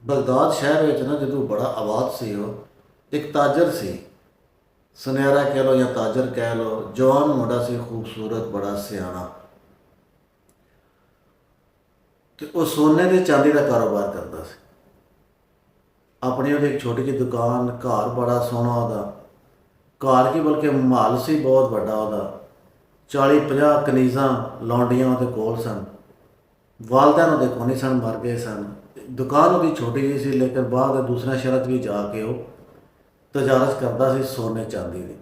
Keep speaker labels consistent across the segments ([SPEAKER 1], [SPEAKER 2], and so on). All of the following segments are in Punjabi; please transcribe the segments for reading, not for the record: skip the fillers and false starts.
[SPEAKER 1] ਬਗਦਾਦ ਸ਼ਹਿਰ ਵਿੱਚ ਨਾ ਜਦੋਂ ਬੜਾ ਆਬਾਦ ਸੀ, ਉਹ ਇੱਕ ਤਾਜਰ ਸੀ। ਸੁਨਿਆਰਾ ਕਹਿ ਲਓ ਜਾਂ ਤਾਜਰ ਕਹਿ ਲਓ, ਜਵਾਨ ਮੁੰਡਾ ਸੀ, ਖੂਬਸੂਰਤ, ਬੜਾ ਸਿਆਣਾ। ਤੇ ਉਹ ਸੋਨੇ ਤੇ ਚਾਂਦੀ ਦਾ ਕਾਰੋਬਾਰ ਕਰਦਾ ਸੀ। ਆਪਣੀ ਉਹਦੀ ਇੱਕ ਛੋਟੀ ਜਿਹੀ ਦੁਕਾਨ, ਘਰ ਬੜਾ ਸੋਹਣਾ ਉਹਦਾ। ਘਰ ਕੀ ਬਲਕਿ ਮਹੱਲ ਸੀ ਬਹੁਤ ਵੱਡਾ ਉਹਦਾ। 40-50 ਕਨੀਜ਼ਾਂ ਲੌਂਡੀਆਂ ਉਹਦੇ ਕੋਲ ਸਨ। ਵਾਲਦੈਨ ਉਹਦੇ ਕੋਲ ਨਹੀਂ ਸਨ, ਮਰ ਗਏ ਸਨ। ਦੁਕਾਨ ਉਹਦੀ ਛੋਟੀ ਜਿਹੀ ਸੀ, ਲੇਕਿਨ ਬਾਹਰ ਦੇ ਦੂਸਰੇ ਸ਼ਹਿਰਾਂ 'ਚ ਵੀ ਜਾ ਕੇ ਉਹ ਤਜਾਰਤ ਕਰਦਾ ਸੀ ਸੋਨੇ ਚਾਂਦੀ ਦੀ।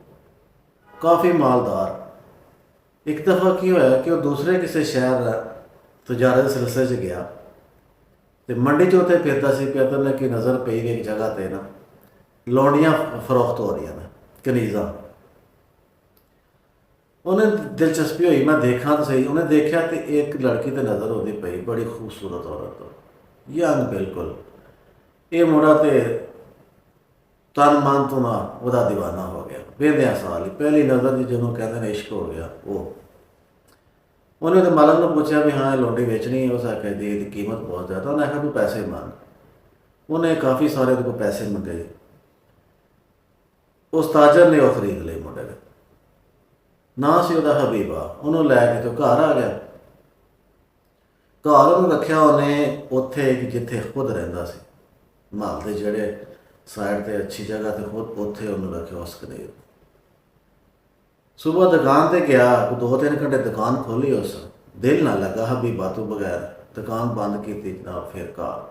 [SPEAKER 1] ਕਾਫੀ ਮਾਲਦਾਰ। ਇੱਕ ਦਫਾ ਕੀ ਹੋਇਆ ਕਿ ਉਹ ਦੂਸਰੇ ਕਿਸੇ ਸ਼ਹਿਰ ਤਜਾਰਤ ਦੇ ਸਿਲਸਿਲੇ 'ਚ ਗਿਆ ਤੇ ਮੰਡੀ 'ਚ ਉੱਥੇ ਫਿਰਦਾ ਸੀ ਪਿਆ, ਤਾਂ ਉਹਨੇ ਕੀ ਨਜ਼ਰ ਪਈ ਵੀ ਇੱਕ ਜਗ੍ਹਾ 'ਤੇ ਨਾ ਲੌਂਡੀਆਂ ਫਰੋਖਤ ਹੋ ਰਹੀਆਂ ਨੇ, ਕਨੀਜ਼ਾਂ। ਉਹਨੇ ਦਿਲਚਸਪੀ ਹੋਈ, ਮੈਂ ਦੇਖਾਂ ਤਾਂ ਸਹੀ। ਉਹਨੇ ਦੇਖਿਆ ਤੇ ਇੱਕ ਲੜਕੀ ਤੇ ਨਜ਼ਰ ਉਹਦੀ ਪਈ, ਬੜੀ ਖੂਬਸੂਰਤ ਔਰਤ, ਯੰਗ ਬਿਲਕੁਲ। ਇਹ ਮੁੰਡਾ ਤੇ ਤਨ ਮਨ ਤੋਂ ਨਾ ਉਹਦਾ ਦੀਵਾਨਾ ਹੋ ਗਿਆ। ਵੇਂਦਿਆਂ ਸਾਲ ਹੀ ਪਹਿਲੀ ਨਜ਼ਰ 'ਚ ਜਿਹਨੂੰ ਕਹਿੰਦੇ ਨੇ ਇਸ਼ਕ ਹੋ ਗਿਆ। ਉਹਨੇ ਉਹਦੇ ਮਾਲਕ ਨੂੰ ਪੁੱਛਿਆ ਵੀ ਹਾਂ ਇਹ ਲੌਂਡੀ ਵੇਚਣੀ ਹੈ। ਉਸ ਆਖਿਆ ਦੀ ਇਹਦੀ ਕੀਮਤ ਬਹੁਤ ਜ਼ਿਆਦਾ। ਉਹਨੇ ਆਖਿਆ ਤੂੰ ਪੈਸੇ ਮੰਗ। ਉਹਨੇ ਕਾਫੀ ਸਾਰੇ ਉਹਦੇ ਕੋਲ ਪੈਸੇ ਮੰਗੇ। ਉਸ ਤਾਜਰ ਨੇ ਉਹ ਖਰੀਦ ਲਏ ਮੁੰਡੇ ਦੇ। ਨਾਂ ਸੀ ਉਹਦਾ ਹਬੀਬਾ। ਉਹਨੂੰ ਲੈ ਕੇ ਤੇ ਘਰ ਆ ਗਿਆ। ਘਰ ਉਹਨੂੰ ਰੱਖਿਆ ਉਹਨੇ ਉੱਥੇ ਜਿੱਥੇ ਖੁਦ ਰਹਿੰਦਾ ਸੀ, ਮਹੱਲ ਦੇ ਜਿਹੜੇ ਸਾਈਡ 'ਤੇ ਅੱਛੀ ਜਗ੍ਹਾ 'ਤੇ, ਖੁਦ ਉੱਥੇ ਉਹਨੂੰ ਰੱਖਿਆ ਉਸ ਕਨੀਰ। ਸੁਬਾਹ ਦੁਕਾਨ 'ਤੇ ਗਿਆ, 2-3 ਘੰਟੇ ਦੁਕਾਨ ਖੋਲ੍ਹੀ। ਉਸ ਦਿਲ ਨਾ ਲੱਗਾ ਹਬੀਬਾ ਤੋਂ ਬਗੈਰ। ਦੁਕਾਨ ਬੰਦ ਕੀਤੀ ਜਨਾਬ। ਫਿਰ ਘਰ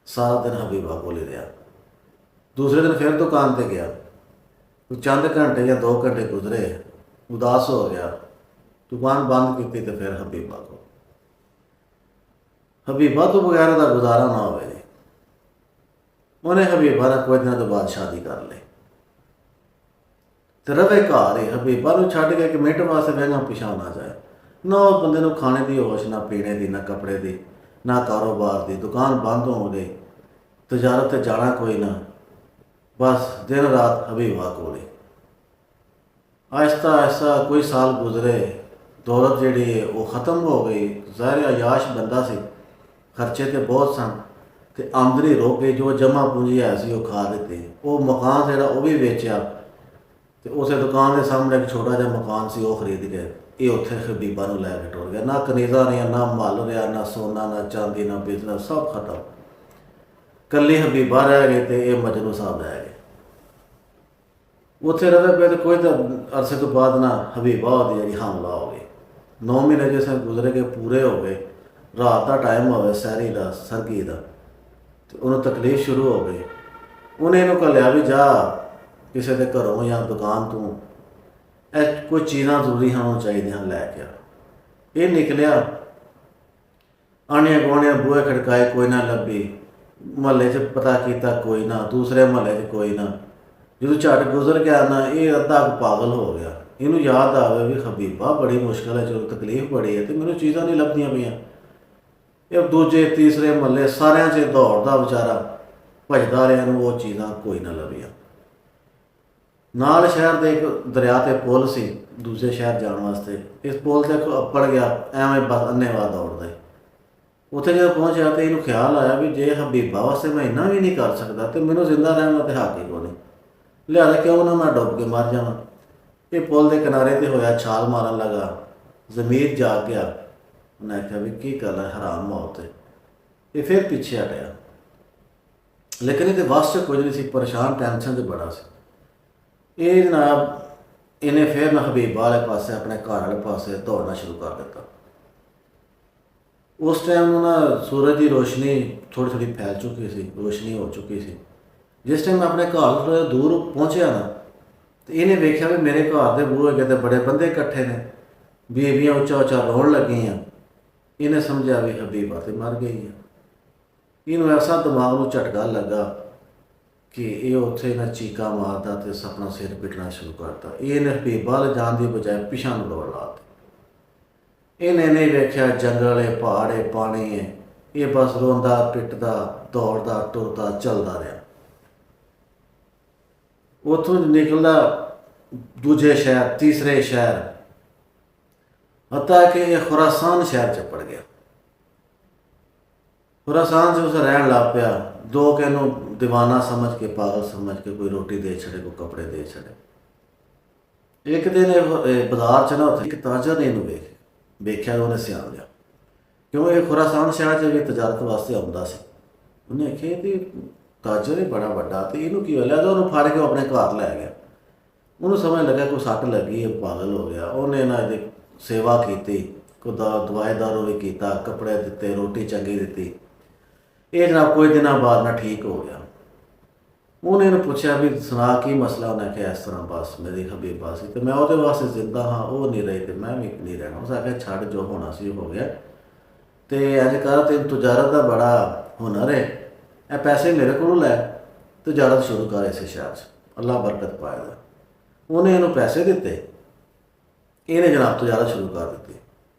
[SPEAKER 1] ਸਾਰਾ ਦਿਨ ਹਬੀਬਾ ਕੋਲ ਹੀ ਰਿਹਾ। ਦੂਸਰੇ ਦਿਨ ਫਿਰ ਦੁਕਾਨ 'ਤੇ ਗਿਆ। ਚੰਦ ਘੰਟੇ ਜਾਂ 2 ਘੰਟੇ ਗੁਜ਼ਰੇ, ਉਦਾਸ ਹੋ ਗਿਆ। ਦੁਕਾਨ ਬੰਦ ਕੀਤੀ ਤੇ ਫਿਰ ਹਬੀਬਾ ਕੋਲ। ਹਬੀਬਾ ਤੋਂ ਬਗੈਰ ਉਹਦਾ ਗੁਜ਼ਾਰਾ ਨਾ ਹੋਵੇ ਜੀ। ਉਹਨੇ ਹਬੀਬਾ ਨਾਲ ਕੁਝ ਦਿਨਾਂ ਤੋਂ ਬਾਅਦ ਸ਼ਾਦੀ ਕਰ ਲਈ ਤੇ ਰਵੇ ਘਰ ਹੀ। ਹਬੀਬਾ ਨੂੰ ਛੱਡ ਕੇ ਇੱਕ ਮਿੰਟ ਵਾਸਤੇ ਵਹਿਣਾ ਪਿਛਾਂ ਨਾ ਜਾਏ। ਨਾ ਉਹ ਬੰਦੇ ਨੂੰ ਖਾਣੇ ਦੀ ਹੋਸ਼, ਨਾ ਪੀਣੇ ਦੀ, ਨਾ ਕੱਪੜੇ ਦੀ, ਨਾ ਕਾਰੋਬਾਰ ਦੀ। ਦੁਕਾਨ ਬੰਦ ਹੋ ਗਈ, ਤਜਾਰਤ 'ਤੇ ਜਾਣਾ ਕੋਈ ਨਾ, ਬਸ ਦਿਨ ਰਾਤ ਹਬੀਬਾ ਕੋਲ ਹੀ। ਆਹਿਸਤਾ ਆਹਿਸਤਾ ਕੋਈ ਸਾਲ ਗੁਜ਼ਰੇ। ਦੌਲਤ ਜਿਹੜੀ ਹੈ ਉਹ ਖ਼ਤਮ ਹੋ ਗਈ। ਜ਼ਾਹਿਰ ਅਯਾਸ਼ ਬੰਦਾ ਸੀ, ਖਰਚੇ ਤੇ ਬਹੁਤ ਸਨ ਤੇ ਆਮਦਨੀ ਰੁਕ ਗਈ। ਜੋ ਜਮ੍ਹਾਂ ਪੂੰਜੀ ਹੈ ਸੀ ਉਹ ਖਾ ਦਿੱਤੀ। ਉਹ ਮਕਾਨ ਜਿਹੜਾ ਉਹ ਵੀ ਵੇਚਿਆ ਤੇ ਉਸੇ ਦੁਕਾਨ ਦੇ ਸਾਹਮਣੇ ਇੱਕ ਛੋਟਾ ਜਿਹਾ ਮਕਾਨ ਸੀ, ਉਹ ਖਰੀਦ ਕੇ ਇਹ ਉੱਥੇ ਹਬੀਬਾ ਨੂੰ ਲੈ ਕੇ ਟੁਰ ਗਿਆ। ਨਾ ਕਨੀਜ਼ਾ ਰਿਹਾ, ਨਾ ਮਹੱਲ ਰਿਹਾ, ਨਾ ਸੋਨਾ, ਨਾ ਚਾਂਦੀ, ਨਾ ਬਿਜ਼ਨਸ, ਸਭ ਖਤਮ। ਇਕੱਲੀ ਹਬੀਬਾ ਰਹਿ ਗਈ ਤੇ ਇਹ ਮਜਨੂ ਸਾਹਿਬ ਰਹਿ ਗਏ। ਉੱਥੇ ਰਹੇ ਪਏ ਤੇ ਕੋਈ ਤਾਂ ਅਰਸੇ ਤੋਂ ਬਾਅਦ ਨਾ ਹਬੀਬਾ ਉਹਦੀ ਜਿਹੜੀ ਹਮਲਾ ਹੋ ਗਈ। 9 ਮਹੀਨੇ ਜਿਸ ਗੁਜ਼ਰੇ ਕੇ ਪੂਰੇ ਹੋ ਗਏ। ਰਾਤ ਦਾ ਟਾਈਮ ਹੋਵੇ, ਸਹਿਰੀ ਦਾ, ਸਰਗੀ ਦਾ, ਤੇ ਉਹਨੂੰ ਤਕਲੀਫ ਸ਼ੁਰੂ ਹੋ ਗਈ। ਉਹਨੇ ਇਹਨੂੰ ਘੱਲਿਆ ਵੀ ਜਾ ਕਿਸੇ ਦੇ ਘਰੋਂ ਜਾਂ ਦੁਕਾਨ ਤੋਂ ਇਹ ਕੋਈ ਚੀਜ਼ਾਂ ਜ਼ਰੂਰੀ ਹੋਣੀਆਂ ਚਾਹੀਦੀਆਂ, ਲੈ ਕੇ ਆ। ਇਹ ਨਿਕਲਿਆ, ਆਣੀਆਂ ਗੁਆਂਢੀਆਂ ਬੂਹੇ ਖੜਕਾਏ, ਕੋਈ ਨਾ ਲੱਭੀ। ਮੁਹੱਲੇ 'ਚ ਪਤਾ ਕੀਤਾ, ਕੋਈ ਨਾ। ਦੂਸਰੇ ਮੁਹੱਲੇ 'ਚ ਕੋਈ ਨਾ। ਜਦੋਂ ਝੱਟ ਗੁਜ਼ਰ ਗਿਆ ਨਾ, ਇਹ ਅੱਧਾ ਕੁ ਪਾਗਲ ਹੋ ਗਿਆ। ਇਹਨੂੰ ਯਾਦ ਆਵੇ ਵੀ ਹਬੀਬਾ ਬੜੀ ਮੁਸ਼ਕਿਲ ਹੈ, ਚਲੋ ਤਕਲੀਫ ਬੜੀ ਹੈ ਤੇ ਮੈਨੂੰ ਚੀਜ਼ਾਂ ਨਹੀਂ ਲੱਭਦੀਆਂ ਪਈਆਂ। ਇਹ ਦੂਜੇ ਤੀਸਰੇ ਮੁਹੱਲੇ ਸਾਰਿਆਂ 'ਚ ਦੌੜਦਾ ਵਿਚਾਰਾ, ਭੱਜਦਾ ਰਿਹਾ ਨੂੰ ਉਹ ਚੀਜ਼ਾਂ ਕੋਈ ਨਾ ਲੱਭੀਆਂ। ਨਾਲ ਸ਼ਹਿਰ ਦੇ ਇੱਕ ਦਰਿਆ 'ਤੇ ਪੁਲ ਸੀ ਦੂਜੇ ਸ਼ਹਿਰ ਜਾਣ ਵਾਸਤੇ। ਇਸ ਪੁਲ 'ਤੇ ਅੱਪੜ ਗਿਆ, ਐਵੇਂ ਬਸ ਅੰਨ੍ਹੇਵਾਹ ਦੌੜਦਾ। ਉੱਥੇ ਜਦੋਂ ਪਹੁੰਚਿਆ ਤਾਂ ਇਹਨੂੰ ਖਿਆਲ ਆਇਆ ਵੀ ਜੇ ਹਬੀਬਾ ਵਾਸਤੇ ਮੈਂ ਇੰਨਾ ਵੀ ਨਹੀਂ ਕਰ ਸਕਦਾ ਤੇ ਮੈਨੂੰ ਜ਼ਿੰਦਾ ਰਹਿਣ ਦਾ ਤਾਂ ਹੱਕ ਹੀ ਕੋਈ ਨਹੀਂ। ਲਿਹਾਜ਼ਾ ਕਿਉਂ ਨਾ ਮੈਂ ਡੁੱਬ ਕੇ ਮਰ ਜਾਵਾਂ। ਇਹ ਪੁਲ ਦੇ ਕਿਨਾਰੇ 'ਤੇ ਹੋਇਆ, ਛਾਲ ਮਾਰਨ ਲੱਗਾ। ਜ਼ਮੀਰ ਜਾਗ ਗਿਆ। ਉਹਨੇ ਆਖਿਆ ਵੀ ਕੀ ਗੱਲ ਹੈ, ਹਰਾਮ ਮੌਤ ਹੈ। ਇਹ ਫਿਰ ਪਿੱਛੇ ਹਟਿਆ, ਲੇਕਿਨ ਇਹਦੇ ਵੱਸ 'ਚ ਕੁਝ ਨਹੀਂ ਸੀ। ਪਰੇਸ਼ਾਨ, ਟੈਨਸ਼ਨ 'ਚ ਬੜਾ ਸੀ। ਇਹ ਜਨਾਬ ਇਹਨੇ ਫਿਰ ਨਾ ਹਬੀਬਾ ਵਾਲੇ ਪਾਸੇ, ਆਪਣੇ ਘਰ ਵਾਲੇ ਪਾਸੇ ਦੌੜਨਾ ਸ਼ੁਰੂ ਕਰ ਦਿੱਤਾ। ਉਸ ਟਾਈਮ ਨੂੰ ਨਾ ਸੂਰਜ ਦੀ ਰੋਸ਼ਨੀ ਥੋੜ੍ਹੀ ਥੋੜ੍ਹੀ ਫੈਲ ਚੁੱਕੀ ਸੀ, ਰੋਸ਼ਨੀ ਹੋ ਚੁੱਕੀ ਸੀ। ਜਿਸ ਟਾਈਮ ਮੈਂ ਆਪਣੇ ਘਰ ਤੋਂ ਥੋੜ੍ਹਾ ਦੂਰ ਪਹੁੰਚਿਆ ਨਾ, ਤੇ ਇਹਨੇ ਵੇਖਿਆ ਵੀ ਮੇਰੇ ਘਰ ਦੇ ਬੂਹੇ ਅੱਗੇ ਤੇ ਬੜੇ ਬੰਦੇ ਇਕੱਠੇ ਨੇ, ਬੀਬੀਆਂ ਉੱਚਾ ਉੱਚਾ ਰੋਣ ਲੱਗੀਆਂ। ਇਹਨੇ ਸਮਝਿਆ ਵੀ ਹਬੀਬਾ ਤੇ ਮਰ ਗਈ ਹੈ। ਇਹਨੂੰ ਐਸਾ ਦਿਮਾਗ ਨੂੰ ਝਟਕਾ ਲੱਗਾ ਕਿ ਇਹ ਉੱਥੇ ਨਾ ਚੀਕਾਂ ਮਾਰਦਾ ਤੇ ਆਪਣਾ ਸਿਰ ਪਿੱਟਣਾ ਸ਼ੁਰੂ ਕਰਤਾ। ਇਹਨੇ ਹਬੀਬਾ ਵੱਲ ਜਾਣ ਦੀ ਬਜਾਏ ਪਿਛਾਂ ਨੂੰ ਦੌੜ ਲਾ ਦਿੱਤੀ। ਇਹਨੇ ਨਹੀਂ ਵੇਖਿਆ ਜੰਗਲ ਹੈ, ਪਹਾੜ ਹੈ, ਪਾਣੀ ਹੈ। ਇਹ ਬਸ ਰੋਂਦਾ, ਪਿੱਟਦਾ, ਦੌੜਦਾ, ਟੁਰਦਾ, ਚੱਲਦਾ ਰਿਹਾ। ਉੱਥੋਂ ਨਿਕਲਦਾ ਦੂਜੇ ਸ਼ਹਿਰ, ਤੀਸਰੇ ਸ਼ਹਿਰ, ਹੱਤਾ ਕਿ ਇਹ ਖੁਰਾਸਾਨ ਸ਼ਹਿਰ 'ਚ ਪੜ ਗਿਆ। ਖੁਰਾਸਾਨ 'ਚ ਉਸ ਰਹਿਣ ਲੱਗ ਪਿਆ। ਦੋ ਕਿ ਇਹਨੂੰ ਦੀਵਾਨਾ ਸਮਝ ਕੇ, ਪਾਗਲ ਸਮਝ ਕੇ ਕੋਈ ਰੋਟੀ ਦੇ ਛੱਡੇ, ਕੋਈ ਕੱਪੜੇ ਦੇ ਛੱਡੇ। ਇੱਕ ਦਿਨ ਬਾਜ਼ਾਰ 'ਚ ਨਾ ਉੱਥੇ ਇੱਕ ਤਾਜਰ ਨੇ ਇਹਨੂੰ ਵੇਖਿਆ, ਉਹਨੇ ਸਿਆਣ ਲਿਆ, ਕਿਉਂ ਇਹ ਖੁਰਾਸਾਨ ਸ਼ਹਿਰ 'ਚ ਵੀ ਤਜਾਰਤ ਵਾਸਤੇ ਆਉਂਦਾ ਸੀ। ਉਹਨੇ ਆਖਿਆ ਕਿ ਤਾਜਰ ਹੀ ਬੜਾ ਵੱਡਾ, ਤੇ ਇਹਨੂੰ ਕੀ ਹੋਇਆ? ਤਾਂ ਉਹਨੂੰ ਫੜ ਕੇ ਆਪਣੇ ਘਰ ਲੈ ਗਿਆ। ਉਹਨੂੰ ਸਮਝ ਲੱਗਾ ਕੋਈ ਸੱਟ ਲੱਗੀ, ਇਹ ਪਾਗਲ ਹੋ ਗਿਆ। ਉਹਨੇ ਨਾ ਇਹਦੀ ਸੇਵਾ ਕੀਤੀ, ਕੋਈ ਦਵਾਈ ਦਾਰੂ ਵੀ ਕੀਤਾ, ਕੱਪੜੇ ਦਿੱਤੇ, ਰੋਟੀ ਚੰਗੀ ਦਿੱਤੀ। ਇਹ ਜਨਾਬ ਕੁਝ ਦਿਨਾਂ ਬਾਅਦ ਨਾ ਠੀਕ ਹੋ ਗਿਆ। ਉਹਨੇ ਇਹਨੂੰ ਪੁੱਛਿਆ ਵੀ ਸੁਣਾ ਕੀ ਮਸਲਾ? ਉਹਨੇ ਕਿਹਾ ਇਸ ਤਰ੍ਹਾਂ ਬਸ ਮੇਰੀ ਹਬੀਬਾ ਸੀ ਤੇ ਮੈਂ ਉਹਦੇ ਵਾਸਤੇ ਜ਼ਿੰਦਾ ਹਾਂ, ਉਹ ਨਹੀਂ ਰਹੀ ਤੇ ਮੈਂ ਵੀ ਨਹੀਂ ਰਹਿਣਾ। ਉਸ ਆਖਿਆ ਛੱਡ, ਜੋ ਹੋਣਾ ਸੀ ਹੋ ਗਿਆ, ਤੇ ਅੱਜ ਕਰ ਤੈਨੂੰ ਤਜਾਰਤ ਦਾ ਬੜਾ ਹੁਨਰ ਹੈ, ਇਹ ਪੈਸੇ ਮੇਰੇ ਕੋਲੋਂ ਲੈ, ਤਜਾਰਤ ਸ਼ੁਰੂ ਕਰ ਇਸੇ ਸ਼ਹਿਰ 'ਚ, ਅੱਲਾ ਬਰਕਤ ਪਾਏਗਾ। ਉਹਨੇ ਇਹਨੂੰ ਪੈਸੇ ਦਿੱਤੇ, ਇਹਨੇ ਜਨਾਬ ਤਜਾਰਤ ਸ਼ੁਰੂ ਕਰ ਦਿੱਤੀ।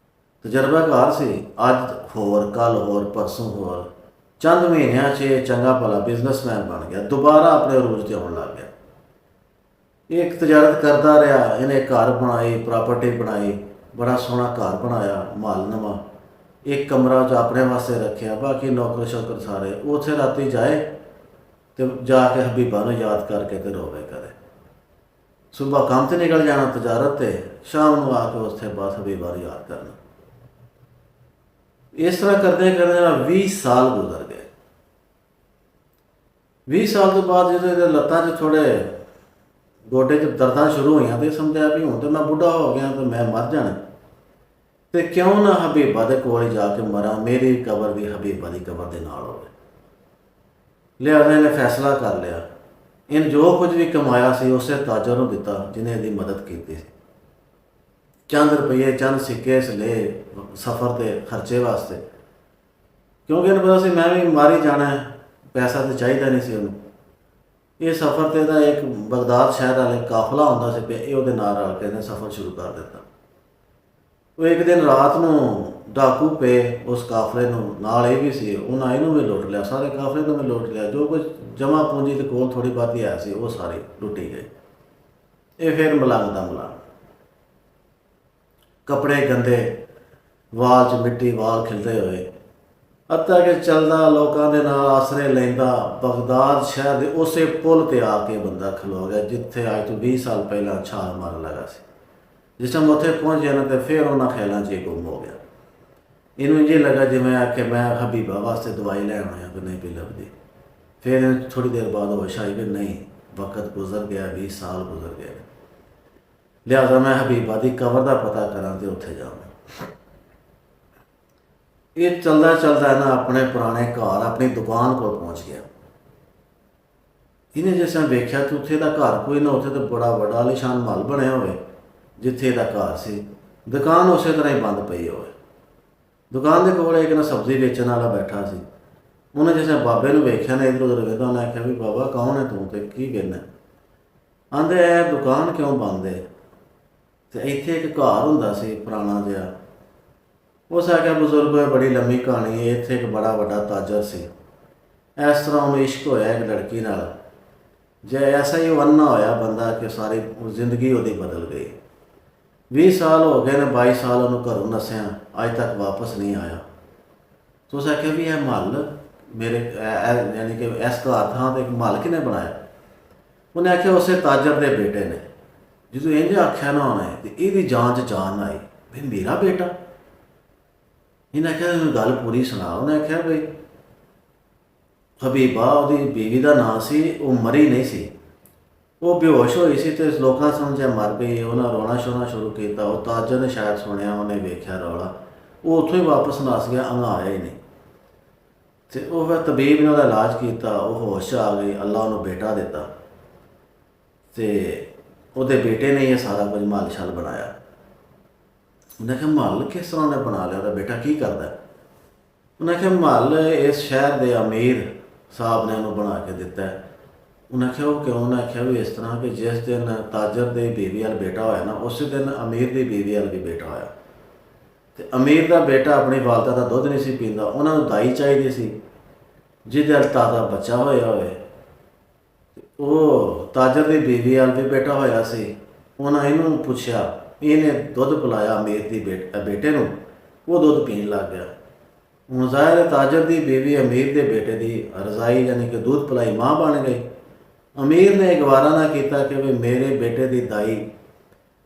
[SPEAKER 1] ਤਜਰਬਾਕਾਰ ਸੀ, ਅੱਜ ਹੋਰ, ਕੱਲ੍ਹ ਹੋਰ, ਪਰਸੋਂ ਹੋਰ। ਚੰਦ ਮਹੀਨਿਆਂ 'ਚ ਚੰਗਾ ਭਲਾ ਬਿਜ਼ਨਸਮੈਨ ਬਣ ਗਿਆ, ਦੁਬਾਰਾ ਆਪਣੇ ਅਰੂਜ 'ਤੇ ਆਉਣ ਲੱਗ ਗਿਆ। ਇਹ ਇੱਕ ਤਜਾਰਤ ਕਰਦਾ ਰਿਹਾ, ਇਹਨੇ ਘਰ ਬਣਾਈ, ਪ੍ਰਾਪਰਟੀ ਬਣਾਈ, ਬੜਾ ਸੋਹਣਾ ਘਰ ਬਣਾਇਆ, ਮਾਲ ਨਵਾਂ। ਇੱਕ ਕਮਰਾ 'ਚ ਆਪਣੇ ਵਾਸਤੇ ਰੱਖਿਆ, ਬਾਕੀ ਨੌਕਰ ਸ਼ੌਕਰ ਸਾਰੇ। ਉੱਥੇ ਰਾਤੀ ਜਾਏ ਤੇ ਜਾ ਕੇ ਹਬੀਬਾ ਨੂੰ ਯਾਦ ਕਰਕੇ ਤੇ ਰੋਵੇ ਕਰੇ। ਸੁਬਹ ਕੰਮ 'ਤੇ ਨਿਕਲ ਜਾਣਾ ਤਜਾਰਤ 'ਤੇ, ਸ਼ਾਮ ਨੂੰ ਆ ਕੇ ਉੱਥੇ ਬਾਅਦ ਹਬੀਬਾ ਨੂੰ ਯਾਦ ਕਰਨਾ। ਇਸ ਤਰ੍ਹਾਂ ਕਰਦੇ ਕਰਦੇ 20 ਸਾਲ ਗੁਜ਼ਰ ਗਏ। 20 ਸਾਲ ਤੋਂ ਬਾਅਦ ਜਦੋਂ ਇਹਦੇ ਲੱਤਾਂ 'ਚ ਥੋੜ੍ਹੇ ਗੋਡੇ 'ਚ ਦਰਦਾਂ ਸ਼ੁਰੂ ਹੋਈਆਂ ਤੇ ਸਮਝਿਆ ਵੀ ਹੁਣ ਤਾਂ ਮੈਂ ਬੁੱਢਾ ਹੋ ਗਿਆ ਤੇ ਮੈਂ ਮਰ ਜਾਣਾ, ਤੇ ਕਿਉਂ ਨਾ ਹਬੀਬਾ ਦੇ ਕੋਲ ਜਾ ਕੇ ਮਰਾਂ, ਮੇਰੀ ਕਬਰ ਵੀ ਹਬੀਬਾ ਦੀ ਕਬਰ ਦੇ ਨਾਲ ਹੋਵੇ। ਲਿਹਾਜ਼ਾ ਇਹਨੇ ਫੈਸਲਾ ਕਰ ਲਿਆ, ਇਹਨੇ ਜੋ ਕੁਝ ਵੀ ਕਮਾਇਆ ਸੀ ਉਸੇ ਤਾਜਰ ਨੂੰ ਦਿੱਤਾ ਜਿਹਨੇ ਇਹਦੀ ਮਦਦ ਕੀਤੀ ਸੀ। ਚੰਦ ਰੁਪਈਏ, ਚੰਦ ਸਿੱਕੇ ਲਏ ਸਫ਼ਰ ਤੇ ਖਰਚੇ ਵਾਸਤੇ, ਕਿਉਂਕਿ ਇਹਨੂੰ ਪਤਾ ਸੀ ਮੈਂ ਵੀ ਮਾਰੀ ਜਾਣਾ, ਪੈਸਾ ਤਾਂ ਚਾਹੀਦਾ ਨਹੀਂ ਸੀ ਉਹਨੂੰ। ਇਹ ਸਫ਼ਰ 'ਤੇ ਦਾ ਇੱਕ ਬਗਦਾਦ ਸ਼ਹਿਰ ਵਾਲੇ ਕਾਫਲਾ ਹੁੰਦਾ ਸੀ, ਇਹ ਉਹਦੇ ਨਾਲ ਰਲ ਕੇ ਇਹਨੇ ਸਫ਼ਰ ਸ਼ੁਰੂ ਕਰ ਦਿੱਤਾ। ਉਹ ਇੱਕ ਦਿਨ ਰਾਤ ਨੂੰ ਡਾਕੂ ਪਏ ਉਸ ਕਾਫਲੇ ਨੂੰ, ਨਾਲ ਇਹ ਵੀ ਸੀ, ਉਹਨਾਂ ਇਹਨੂੰ ਵੀ ਲੁੱਟ ਲਿਆ, ਸਾਰੇ ਕਾਫਲੇ ਨੂੰ ਵੀ ਲੁੱਟ ਲਿਆ। ਜੋ ਕੁਝ ਜਮ੍ਹਾਂ ਪੂੰਜੀ ਦੇ ਕੋਲ ਥੋੜ੍ਹੀ ਬਹੁਤੀ ਆਇਆ ਸੀ ਉਹ ਸਾਰੀ ਲੁੱਟੀ ਗਈ। ਇਹ ਫਿਰ ਮਲੰਗ ਦਾ ਮਲੰਗ, ਕੱਪੜੇ ਗੰਦੇ, ਵਾਲ 'ਚ ਮਿੱਟੀ, ਵਾਲ ਖਿਲਦੇ ਹੋਏ, ਅੱਤਾ ਕਿ ਚੱਲਦਾ ਲੋਕਾਂ ਦੇ ਨਾਲ ਆਸਰੇ ਲੈਂਦਾ ਬਗਦਾਦ ਸ਼ਹਿਰ ਦੇ ਉਸੇ ਪੁਲ 'ਤੇ ਆ ਕੇ ਬੰਦਾ ਖਲੋ ਗਿਆ ਜਿੱਥੇ ਅੱਜ ਤੋਂ 20 ਸਾਲ ਪਹਿਲਾਂ ਛਾਲ ਮਾਰਨ ਲੱਗਾ ਸੀ। ਜਿਸ ਟਾਈਮ ਉੱਥੇ ਪਹੁੰਚ ਜਾਣਾ ਤੇ ਫਿਰ ਉਹਨਾਂ ਖਿਆਲਾਂ 'ਚ ਇਹ ਗੁੰਮ ਹੋ ਗਿਆ। ਇਹਨੂੰ ਇੰਝ ਲੱਗਾ ਜਿਵੇਂ ਆ ਕਿ ਮੈਂ ਹਬੀਬਾ ਵਾਸਤੇ ਦਵਾਈ ਲੈਣ ਆਇਆ, ਵੀ ਨਹੀਂ ਪਈ ਲੱਭਦੀ। ਫਿਰ ਥੋੜ੍ਹੀ ਦੇਰ ਬਾਅਦ ਹੋਸ਼ ਆਈ ਵੀ ਨਹੀਂ, ਵਕਤ ਗੁਜ਼ਰ ਗਿਆ, 20 ਸਾਲ ਗੁਜ਼ਰ ਗਏ, ਲਿਹਾਜ਼ਾ ਮੈਂ ਹਬੀਬਾ ਦੀ ਕਬਰ ਦਾ ਪਤਾ ਕਰਾਂ ਤੇ ਉੱਥੇ ਜਾਵਾਂ। ਇਹ ਚਲਦਾ ਚਲਦਾ ਨਾ ਆਪਣੇ ਪੁਰਾਣੇ ਘਰ, ਆਪਣੀ ਦੁਕਾਨ ਕੋਲ ਪਹੁੰਚ ਗਿਆ। ਇਹਨੇ ਜਿਸ ਤਰ੍ਹਾਂ ਵੇਖਿਆ ਕਿ ਉੱਥੇ ਦਾ ਘਰ ਕੋਈ ਨਾ, ਉੱਥੇ ਤਾਂ ਬੜਾ ਵੱਡਾ ਆਲੀਸ਼ਾਨ ਮਹੱਲ ਬਣਿਆ ਹੋਵੇ ਜਿੱਥੇ ਇਹਦਾ ਘਰ ਸੀ। ਦੁਕਾਨ ਉਸੇ ਤਰ੍ਹਾਂ ਹੀ ਬੰਦ ਪਈ ਹੋਵੇ। ਦੁਕਾਨ ਦੇ ਕੋਲ ਇੱਕ ਨਾ ਸਬਜ਼ੀ ਵੇਚਣ ਵਾਲਾ ਬੈਠਾ ਸੀ। ਉਹਨੇ ਜਿਸ ਤਰ੍ਹਾਂ ਬਾਬੇ ਨੂੰ ਵੇਖਿਆ ਨਾ ਇੱਧਰ ਉੱਧਰ ਵੇਖਦਾ, ਉਹਨੇ ਆਖਿਆ ਵੀ ਬਾਬਾ ਕੌਣ ਹੈ ਤੂੰ ਤੇ ਕੀ ਕਹਿੰਦਾ? ਆਂਦੇ ਇਹ ਦੁਕਾਨ ਕਿਉਂ ਬੰਦ ਹੈ? ਤੇ ਇੱਥੇ ਇੱਕ ਘਰ ਹੁੰਦਾ ਸੀ ਪੁਰਾਣਾ ਜਿਹਾ। ਉਸ ਆਖਿਆ ਬਜ਼ੁਰਗ ਹੋਏ, ਬੜੀ ਲੰਮੀ ਕਹਾਣੀ ਹੈ, ਇੱਥੇ ਇੱਕ ਬੜਾ ਵੱਡਾ ਤਾਜਰ ਸੀ। ਇਸ ਤਰ੍ਹਾਂ ਉਹਨੂੰ ਇਸ਼ਕ ਹੋਇਆ ਇੱਕ ਲੜਕੀ ਨਾਲ, ਜੇ ਐਸਾ ਹੀ ਉਹ ਅੰਨਾ ਹੋਇਆ ਬੰਦਾ ਕਿ ਸਾਰੀ ਜ਼ਿੰਦਗੀ ਉਹਦੀ ਬਦਲ ਗਈ। 20 ਸਾਲ ਹੋ ਗਏ ਨੇ, 22 ਸਾਲ ਉਹਨੂੰ ਘਰੋਂ ਨੱਸਿਆ, ਅੱਜ ਤੱਕ ਵਾਪਸ ਨਹੀਂ ਆਇਆ। ਤੁਸੀਂ ਆਖਿਆ ਵੀ ਇਹ ਮਹੱਲ ਮੇਰੇ ਯਾਨੀ ਕਿ ਇਸ ਘਰ ਥਾਂ 'ਤੇ ਇੱਕ ਮਹੱਲ ਕਿਹਨੇ ਬਣਾਇਆ? ਉਹਨੇ ਆਖਿਆ ਉਸੇ ਤਾਜਰ ਦੇ ਬੇਟੇ ਨੇ। ਜਦੋਂ ਇੰਝ ਆਖਿਆ ਨਾ ਉਹਨੇ ਤੇ ਇਹਦੀ ਜਾਨ 'ਚ ਜਾਨ ਆਈ ਵੀ ਮੇਰਾ ਬੇਟਾ। ਇਹਨੇ ਆਖਿਆ ਗੱਲ ਪੂਰੀ ਸੁਣਾ। ਉਹਨੇ ਆਖਿਆ ਬਈ ਹਬੀਬਾ ਉਹਦੀ ਬੀਵੀ ਦਾ ਨਾਂ ਸੀ, ਉਹ ਮਰੀ ਨਹੀਂ ਸੀ, ਉਹ ਬੇਹੋਸ਼ ਹੋਈ ਸੀ ਤੇ ਲੋਕਾਂ ਸਮਝਿਆ ਮਰ ਗਈ। ਉਹਨਾਂ ਰੋਣਾ ਸ਼ੋਣਾ ਸ਼ੁਰੂ ਕੀਤਾ। ਉਹ ਤਾਜਰ ਨੇ ਸ਼ਾਇਦ ਸੁਣਿਆ, ਉਹਨੇ ਵੇਖਿਆ ਰੌਲਾ, ਉਹ ਉੱਥੋਂ ਹੀ ਵਾਪਸ ਨੱਸ ਗਿਆ, ਆਇਆ ਹੀ ਨਹੀਂ। ਤੇ ਉਹ ਫਿਰ ਤਬੀਬ ਨੇ ਉਹਦਾ ਇਲਾਜ ਕੀਤਾ, ਉਹ ਹੋਸ਼ 'ਚ ਆ ਗਈ। ਅੱਲਾ ਉਹਨੂੰ ਬੇਟਾ ਦਿੱਤਾ ਤੇ ਉਹਦੇ ਬੇਟੇ ਨੇ ਇਹ ਸਾਰਾ ਕੁਝ ਮਹੱਲ ਛੱਲ ਬਣਾਇਆ। ਉਹਨੇ ਕਿਹਾ ਮਹੱਲ ਕਿਸ ਤਰ੍ਹਾਂ ਨੇ ਬਣਾ ਲਿਆ, ਉਹਦਾ ਬੇਟਾ ਕੀ ਕਰਦਾ? ਉਹਨੇ ਕਿਹਾ ਮਹੱਲ ਇਸ ਸ਼ਹਿਰ ਦੇ ਅਮੀਰ ਸਾਹਿਬ ਨੇ ਉਹਨੂੰ ਬਣਾ ਕੇ ਦਿੱਤਾ। ਉਹਨੇ ਆਖਿਆ ਉਹ ਕਿਉਂ? ਉਹਨੇ ਆਖਿਆ ਵੀ ਇਸ ਤਰ੍ਹਾਂ ਕਿ ਜਿਸ ਦਿਨ ਤਾਜਰ ਦੇ ਬੀਵੀ ਵਾਲ ਬੇਟਾ ਹੋਇਆ ਨਾ, ਉਸੇ ਦਿਨ ਅਮੀਰ ਦੀ ਬੀਵੀ ਵਾਲ ਵੀ ਬੇਟਾ ਹੋਇਆ। ਤੇ ਅਮੀਰ ਦਾ ਬੇਟਾ ਆਪਣੀ ਵਾਲਦਾ ਦਾ ਦੁੱਧ ਨਹੀਂ ਸੀ ਪੀਂਦਾ, ਉਹਨਾਂ ਨੂੰ ਦਾਈ ਚਾਹੀਦੀ ਸੀ ਜਿਹਦੇ ਨਾਲ ਤਾਜ਼ਾ ਬੱਚਾ ਹੋਇਆ ਹੋਵੇ। ਉਹ ਤਾਜਰ ਦੀ ਬੀਵੀ ਵਾਲ ਵੀ ਬੇਟਾ ਹੋਇਆ ਸੀ। ਉਹਨਾਂ ਇਹਨੂੰ ਪੁੱਛਿਆ, ਇਹਨੇ ਦੁੱਧ ਪਿਲਾਇਆ ਅਮੀਰ ਦੀ ਬੇਟੇ ਨੂੰ, ਉਹ ਦੁੱਧ ਪੀਣ ਲੱਗ ਗਿਆ। ਹੁਣ ਜ਼ਾਹਿਰ ਹੈ ਤਾਜਰ ਦੀ ਬੀਵੀ ਅਮੀਰ ਦੇ ਬੇਟੇ ਦੀ ਰਜ਼ਾਈ ਯਾਨੀ ਕਿ ਦੁੱਧ ਪਲਾਈ ਮਾਂ ਬਣ ਗਈ। ਅਮੀਰ ਨੇ ਗਵਾਰਾ ਨਾ ਕੀਤਾ ਕਿ ਵੀ ਮੇਰੇ ਬੇਟੇ ਦੀ ਦਾਈ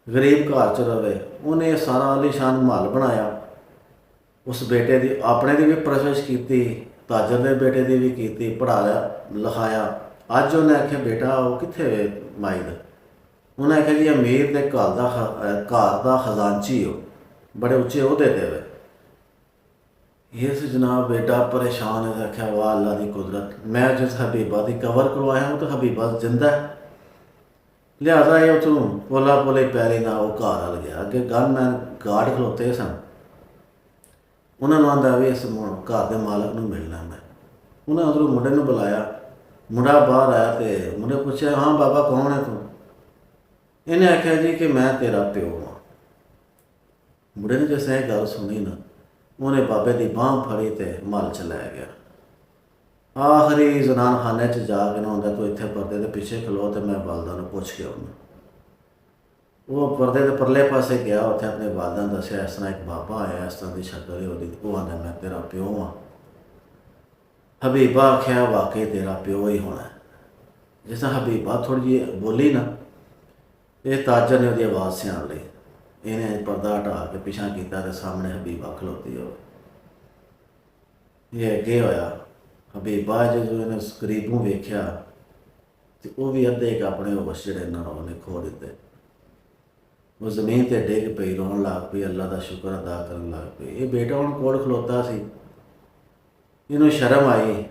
[SPEAKER 1] ਗਰੀਬ ਘਰ 'ਚ ਰਵੇ। ਉਹਨੇ ਸਾਰਾ ਆਲੀਸ਼ਾਨ ਮਹੱਲ ਬਣਾਇਆ। ਉਸ ਬੇਟੇ ਦੀ ਆਪਣੇ ਦੀ ਵੀ ਪਰਵਰਿਸ਼ ਕੀਤੀ, ਤਾਜਰ ਦੇ ਬੇਟੇ ਦੀ ਵੀ ਕੀਤੀ, ਪੜ੍ਹਾਇਆ ਲਿਖਾਇਆ। ਅੱਜ ਉਹਨੇ ਆਖਿਆ ਬੇਟਾ ਉਹ ਕਿੱਥੇ ਮਾਈਦ? ਉਹਨੇ ਆਖਿਆ ਜੀ ਅਮੀਰ ਦੇ ਘਰ ਦਾ ਖਜ਼ਾਨਚੀ ਹੋ, ਬੜੇ ਉੱਚੇ ਅਹੁਦੇ ਤੇ ਵੇ। ਇਸ ਜਨਾਬ ਬੇਟਾ ਪਰੇਸ਼ਾਨ ਹੈ। ਆਖਿਆ ਵਾਹ ਅੱਲਾ ਦੀ ਕੁਦਰਤ, ਮੈਂ ਜਿਸ ਹਬੀਬਾ ਦੀ ਕਵਰ ਕਰਵਾਇਆ ਉਹ ਤਾਂ ਹਬੀਬਾ ਜਿੰਦਾ ਹੈ। ਲਿਹਾਜ਼ਾ ਇਹ ਉੱਥੋਂ ਪੋਲਾ ਪੋਲੇ ਪੈਰੇ ਨਾਲ ਉਹ ਘਰ ਵੱਲ ਗਿਆ। ਅੱਗੇ ਗਨਮੈਨ ਗਾਰਡ ਖਲੋਤੇ ਸਨ। ਉਹਨਾਂ ਨੂੰ ਆਂਦਾ ਵੀ ਇਸ ਘਰ ਦੇ ਮਾਲਕ ਨੂੰ ਮਿਲਣਾ ਮੈਂ। ਉਹਨਾਂ ਉੱਧਰੋਂ ਮੁੰਡੇ ਨੂੰ ਬੁਲਾਇਆ। ਮੁੰਡਾ ਬਾਹਰ ਆਇਆ ਤੇ ਮੁੰਡੇ ਪੁੱਛਿਆ ਹਾਂ ਬਾਬਾ ਕੌਣ ਹੈ ਤੂੰ? ਇਹਨੇ ਆਖਿਆ ਜੀ ਕਿ ਮੈਂ ਤੇਰਾ ਪਿਓ ਹਾਂ। ਮੁੰਡੇ ਨੇ ਜਿਸ ਇਹ ਗੱਲ ਸੁਣੀ ਨਾ, ਉਹਨੇ ਬਾਬੇ ਦੀ ਬਾਂਹ ਫੜੀ ਤੇ ਮਹੱਲ 'ਚ ਲੈ ਗਿਆ। ਆਖਰੀ ਜ਼ਨਾਨ ਖਾਨੇ 'ਚ ਜਾ ਕੇ ਨਾ ਹੁੰਦਾ ਤੂੰ ਇੱਥੇ ਪਰਦੇ ਦੇ ਪਿੱਛੇ ਖਲੋ ਤੇ ਮੈਂ ਵਾਲਦਾ ਨੂੰ ਪੁੱਛ ਕੇ ਆਉਣਾ। ਉਹ ਪਰਦੇ ਦੇ ਪਰਲੇ ਪਾਸੇ ਗਿਆ। ਉੱਥੇ ਆਪਣੇ ਵਾਲਦਾ ਨੂੰ ਦੱਸਿਆ ਇਸ ਤਰ੍ਹਾਂ ਇੱਕ ਬਾਬਾ ਆਇਆ, ਇਸ ਤਰ੍ਹਾਂ ਦੀ ਸ਼ਕਲ ਹੈ ਉਹਦੀ। ਉਹ ਆਂਦਾ ਮੈਂ ਤੇਰਾ ਪਿਓ ਹਾਂ। ਹਬੀਬਾ ਆਖਿਆ ਵਾਕਈ ਤੇਰਾ ਪਿਓ ਹੀ ਹੋਣਾ। ਜਿਸ ਤਰ੍ਹਾਂ ਹਬੀਬਾ ਥੋੜ੍ਹੀ ਜਿਹੀ ਬੋਲੀ ਨਾ, ਇਹ ਤਾਜਰ ਨੇ ਉਹਦੀ ਆਵਾਜ਼ ਸਿਆਣ ਲਈ। ਇਹਨੇ ਪਰਦਾ ਹਟਾ ਕੇ ਪਿਛਾਂ ਕੀਤਾ ਤੇ ਸਾਹਮਣੇ ਹਬੀਬਾ ਖਲੋਤੀ ਹੋਵੇ। ਇਹ ਅੱਗੇ ਹੋਇਆ। ਹਬੀਬਾ ਜਦੋਂ ਇਹਨੇ ਕਰੀਬੋਂ ਵੇਖਿਆ ਤੇ ਉਹ ਵੀ ਅੱਧੇ ਇੱਕ ਆਪਣੇ ਹੋਸ਼ ਜਿਹੜੇ ਨਾਲ ਉਹਨੇ ਖੋ ਦਿੱਤੇ। ਉਹ ਜ਼ਮੀਨ 'ਤੇ ਡਿੱਗ ਪਈ, ਰੋਣ ਲੱਗ ਪਈ, ਅੱਲਾ ਦਾ ਸ਼ੁਕਰ ਅਦਾ ਕਰਨ ਲੱਗ ਪਈ। ਇਹ ਬੇਟਾ ਹੁਣ ਕੋਲ ਖਲੋਤਾ ਸੀ। ਇਹਨੂੰ ਸ਼ਰਮ ਆਈ,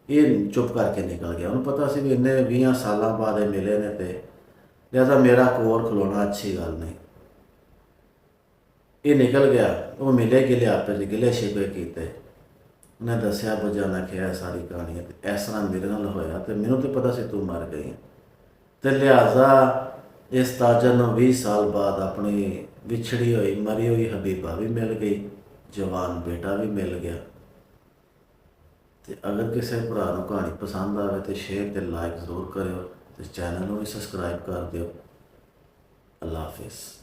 [SPEAKER 1] ਇਹ ਚੁੱਪ ਕਰਕੇ ਨਿਕਲ ਗਿਆ। ਉਹਨੂੰ ਪਤਾ ਸੀ ਵੀ ਇੰਨੇ 20 ਸਾਲਾਂ ਬਾਅਦ ਇਹ ਮਿਲੇ ਨੇ ਤੇ ਲਿਹਾਜ਼ਾ ਮੇਰਾ ਕੋਲ ਖਲੋਣਾ ਅੱਛੀ ਗੱਲ ਨਹੀਂ। ਇਹ ਨਿਕਲ ਗਿਆ। ਉਹ ਮਿਲੇ ਗਿਲੇ ਆਪਸ 'ਚ ਗਿਲੇ ਸ਼ਿਕਵੇ ਕੀਤੇ। ਉਹਨੇ ਦੱਸਿਆ ਬੁਝਾਣਾ ਕਿਹਾ ਸਾਰੀ ਕਹਾਣੀ ਤੇ ਇਸ ਤਰ੍ਹਾਂ ਮੇਰੇ ਨਾਲ ਹੋਇਆ ਤੇ ਮੈਨੂੰ ਤਾਂ ਪਤਾ ਸੀ ਤੂੰ ਮਰ ਗਈ ਤੇ ਲਿਹਾਜ਼ਾ ਇਸ ਤਾਜਰ ਨੂੰ 20 ਸਾਲ ਬਾਅਦ ਆਪਣੀ ਵਿਛੜੀ ਹੋਈ ਮਰੀ ਹੋਈ ਹਬੀਬਾ ਵੀ ਮਿਲ ਗਈ, ਜਵਾਨ ਬੇਟਾ ਵੀ ਮਿਲ ਗਿਆ। ਤੇ ਅਗਰ ਕਿਸੇ ਭਰਾ ਨੂੰ ਕਹਾਣੀ ਪਸੰਦ ਆਵੇ ਤੇ ਸ਼ੇਅਰ ਤੇ ਲਾਈਕ ਜ਼ਰੂਰ ਕਰਿਓ ਤੇ ਚੈਨਲ ਨੂੰ ਵੀ ਸਬਸਕ੍ਰਾਈਬ ਕਰ ਦਿਓ। ਅੱਲਾ ਹਾਫਿਜ਼।